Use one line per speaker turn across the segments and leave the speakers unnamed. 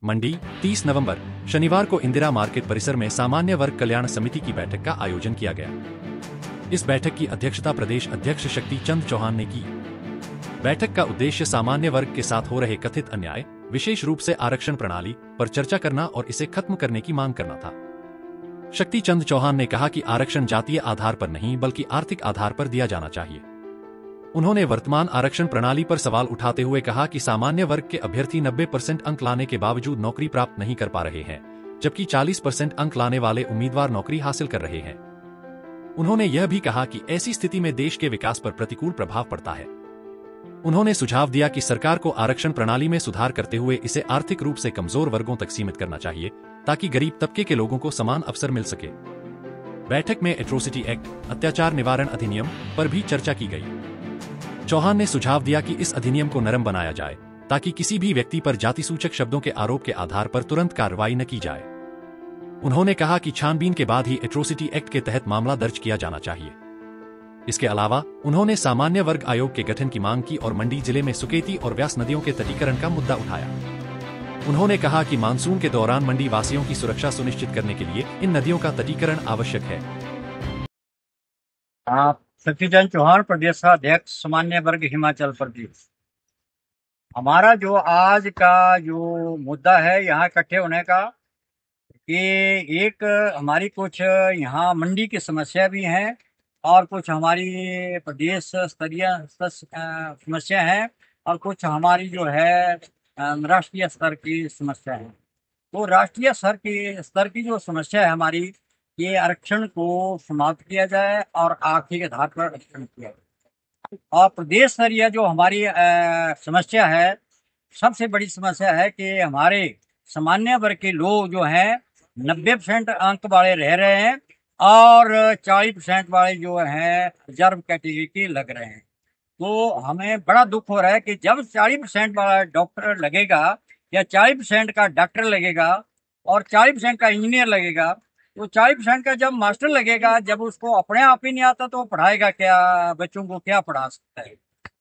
मंडी 30 नवंबर शनिवार को इंदिरा मार्केट परिसर में सामान्य वर्ग कल्याण समिति की बैठक का आयोजन किया गया। इस बैठक की अध्यक्षता प्रदेश अध्यक्ष शक्ति चंद चौहान ने की। बैठक का उद्देश्य सामान्य वर्ग के साथ हो रहे कथित अन्याय, विशेष रूप से आरक्षण प्रणाली पर चर्चा करना और इसे खत्म करने की मांग करना था। शक्ति चंद चौहान ने कहा कि आरक्षण जातीय आधार पर नहीं बल्कि आर्थिक आधार पर दिया जाना चाहिए। उन्होंने वर्तमान आरक्षण प्रणाली पर सवाल उठाते हुए कहा कि सामान्य वर्ग के अभ्यर्थी 90% अंक लाने के बावजूद नौकरी प्राप्त नहीं कर पा रहे हैं, जबकि 40% अंक लाने वाले उम्मीदवार नौकरी हासिल कर रहे हैं। उन्होंने यह भी कहा कि ऐसी स्थिति में देश के विकास पर प्रतिकूल प्रभाव पड़ता है। उन्होंने सुझाव दिया कि सरकार को आरक्षण प्रणाली में सुधार करते हुए इसे आर्थिक रूप से कमजोर वर्गों तक सीमित करना चाहिए, ताकि गरीब तबके के लोगों को समान अवसर मिल सके। बैठक में एट्रोसिटी एक्ट, अत्याचार निवारण अधिनियम पर भी चर्चा की गई। चौहान ने सुझाव दिया कि इस अधिनियम को नरम बनाया जाए, ताकि किसी भी व्यक्ति पर जाति सूचक शब्दों के आरोप के आधार पर तुरंत कार्रवाई न की जाए। उन्होंने कहा कि छानबीन के बाद ही एट्रोसिटी एक्ट के तहत मामला दर्ज किया जाना चाहिए। इसके अलावा उन्होंने सामान्य वर्ग आयोग के गठन की मांग की और मंडी जिले में सुकेती और व्यास नदियों के तटीकरण का मुद्दा उठाया। उन्होंने कहा कि मानसून के दौरान मंडी वासियों की सुरक्षा सुनिश्चित करने के लिए इन नदियों का तटीकरण आवश्यक है।
शक्तिचंद चौहान, प्रदेशाध्यक्ष सामान्य वर्ग हिमाचल प्रदेश। हमारा जो आज का जो मुद्दा है यहाँ इकट्ठे होने का, कि एक हमारी कुछ यहाँ मंडी की समस्या भी है और कुछ हमारी प्रदेश स्तरीय समस्या है और कुछ हमारी जो है राष्ट्रीय स्तर की समस्या है। तो राष्ट्रीय स्तर की जो समस्या है हमारी, ये आरक्षण को समाप्त किया जाए और आर्थिक आधार पर आरक्षण किया जाए। और प्रदेश स्तरीय जो हमारी समस्या है, सबसे बड़ी समस्या है कि हमारे सामान्य वर्ग के लोग जो हैं 90% अंक वाले रह रहे हैं और 40% वाले जो हैं रिजर्व कैटेगरी के लग रहे हैं। तो हमें बड़ा दुख हो रहा है कि जब 40% वाला डॉक्टर लगेगा या 40% का डॉक्टर लगेगा और 40% का इंजीनियर लगेगा, तो 40% का जब मास्टर लगेगा, जब उसको अपने आप ही नहीं आता तो पढ़ाएगा क्या, बच्चों को क्या पढ़ा सकता है।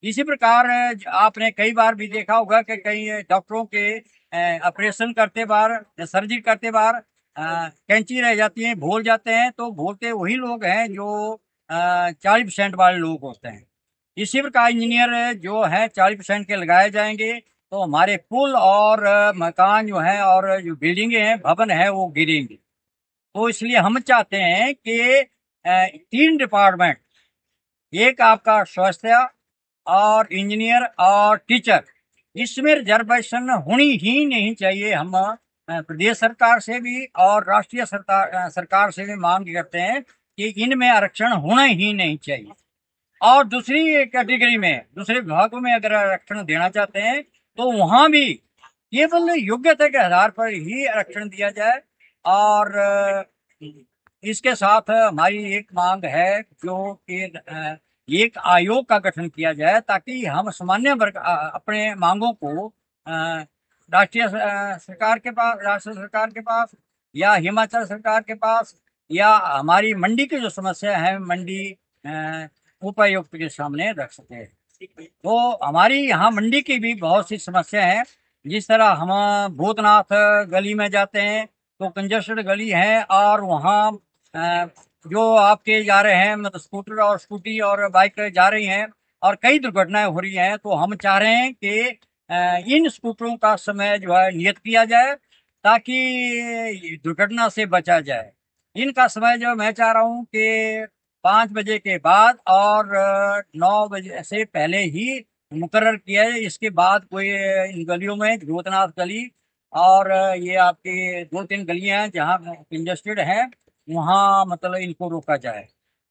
इसी प्रकार आपने कई बार भी देखा होगा कि कई डॉक्टरों के ऑपरेशन करते बार, सर्जरी करते बार कैंची रह जाती है, भूल जाते हैं, तो भूलते वही लोग हैं जो 40% वाले लोग होते हैं। इसी प्रकार इंजीनियर जो है 40% के लगाए जाएंगे तो हमारे पुल और मकान जो है और जो बिल्डिंगें हैं, भवन है, वो गिरेंगे। तो इसलिए हम चाहते हैं कि 3 डिपार्टमेंट, एक आपका स्वास्थ्य और इंजीनियर और टीचर, इसमें रिजर्वेशन होनी ही नहीं चाहिए। हम प्रदेश सरकार से भी और राष्ट्रीय सरकार से भी मांग करते हैं कि इनमें आरक्षण होना ही नहीं चाहिए। और दूसरी कैटेगरी में, दूसरे विभागों में अगर आरक्षण देना चाहते हैं तो वहां भी केवल योग्यता के आधार पर ही आरक्षण दिया जाए। और इसके साथ हमारी एक मांग है जो कि एक आयोग का गठन किया जाए, ताकि हम सामान्य वर्ग अपने मांगों को राष्ट्रीय सरकार के पास, राष्ट्र सरकार के पास या हिमाचल सरकार के पास या हमारी मंडी की जो समस्या है मंडी उपायुक्त के सामने रख सके हैं। तो हमारी यहाँ मंडी की भी बहुत सी समस्या है। जिस तरह हम भूतनाथ गली में जाते हैं तो कंजेस्टेड गली है और वहाँ जो आपके जा रहे हैं, मतलब स्कूटर और स्कूटी और बाइक जा रही हैं और कई दुर्घटनाएं हो रही हैं। तो हम चाह रहे हैं कि इन स्कूटरों का समय जो है नियत किया जाए, ताकि दुर्घटना से बचा जाए। इनका समय जो मैं चाह रहा हूँ कि 5 बजे के बाद और 9 बजे से पहले ही मुकर्रर किया है। इसके बाद कोई इन गलियों में, भूतनाथ गली और ये आपकी 2-3 गलियां हैं जहाँ कंजेस्टेड है, वहाँ मतलब इनको रोका जाए।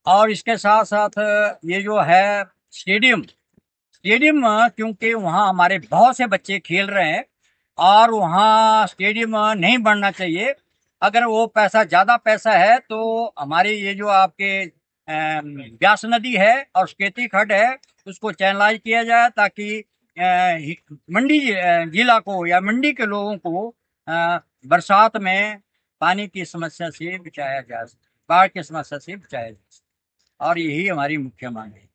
और इसके साथ साथ ये जो है स्टेडियम, क्योंकि वहाँ हमारे बहुत से बच्चे खेल रहे हैं और वहाँ स्टेडियम नहीं बनना चाहिए। अगर वो पैसा, ज़्यादा पैसा है तो हमारे ये जो आपके व्यास नदी है और सुकेती खड्ड है, उसको चैनलाइज किया जाए, ताकि मंडी जिला को या मंडी के लोगों को बरसात में पानी की समस्या से बचाया जा सके, बाढ़ की समस्या से बचाया जा सके। और यही हमारी मुख्य मांग है।